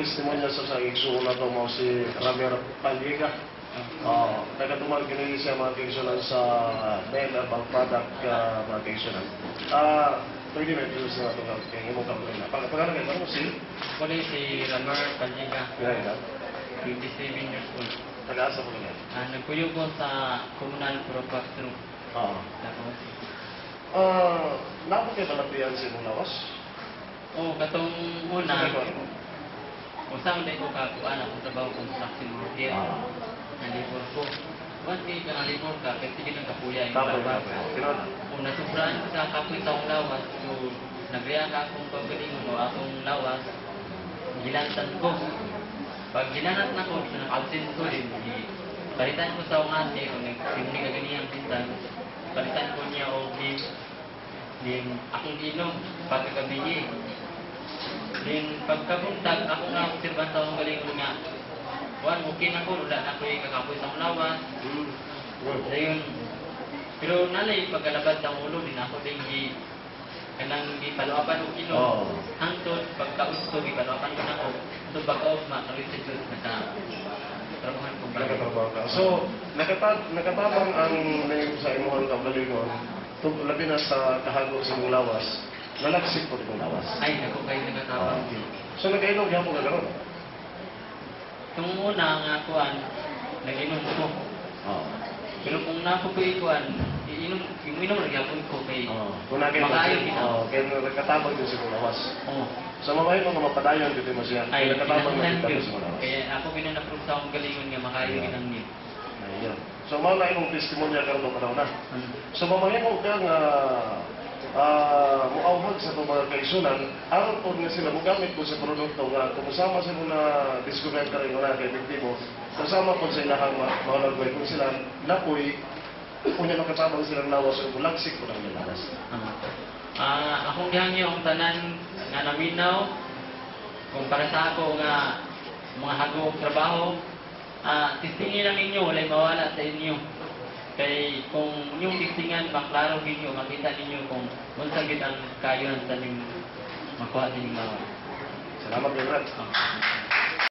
testimonya sa igsuon na to mo si Ramir Paliga. Nagatumar kinili siya mga kaigsunan sa mail about product mga kaigsunan. Pwede na ito sa ito kaya mo kamay na. Pagkano kayo mo si? Wala si Ramir Paliga. Kaya na? 27 years old. Taga-asa po ganyan? Nagpuyo ko sa Komunal Propastro. Tapos, napon kayo balatian sa imong lawas? katong una, usang day ko kakuan ako sa bago construction worker. Nalibor ko. Once kayo ka nalibor ka, kasi sige ng kapuya yung lawas. Kung nasubraan ko sa kapoy taong lawas, so nagriya ka akong pagaling mo akong lawas, gilantan ko. Pag ginanat na ko, naka-absent ko rin, palitan ko sa ungate, o nagsimuli ka ganiyang pintan, palitan ko niya o akong inom, pagkagabi. Then pagkabuntag, ako nga observan sa akong galing nga, okay na ko, wala na ko yung kakapoy sa lawas. Ayun. Pero nalay, pagkalabad ng ulo, din ako din kanang gipaluapan og inom. Hangtod pagkaustog gipaluapan ko nako. So baka makalit sa Diyos na trabahan ko ba. Nakatrabaho ka. So nakatabang ang name sa imong kaugalingon labi na sa kahago sa imong lawas. Nalagsik po itong lawas. Ay, nako kayo nakatabang. So nagainom gyapon ka karon. Tung una nga kuan, nag-inom ko. Pero kung napo ko ikuan, inom lagi ako ko kay makayon kita. Kaya nakatabang din sa imong lawas. So mamahay mo nga mapadayon dito mo siya. Ay, nakatabang din pinangan sa imong lawas. kaya ako ginanaprove sa akong galingon nga makayon kitang nip. Ayun. So mao na imong testimonya karon ng panahon na. So mamahay mo ka nga muawhag sa itong mga kaisunan, aron po nga sila mugamit po sa produkto nga kung sama sa mga discover ka rin na kay Biktibo, kasama po sa ilahang mga nagway kung sila napoy, kung yan makatabang silang lawas o bulagsik po lang nilawas. Akong gihangyo ang tanan nga naminaw, kung para sa ako nga mga hagong trabaho, testingin lang ninyo, walay mawala sa inyo. Kay kung yung testingan, maklaro ninyo, makita ninyo kung unsa gid ang kayon sa ning makuha sa inyong bawal. Salamat, Brad.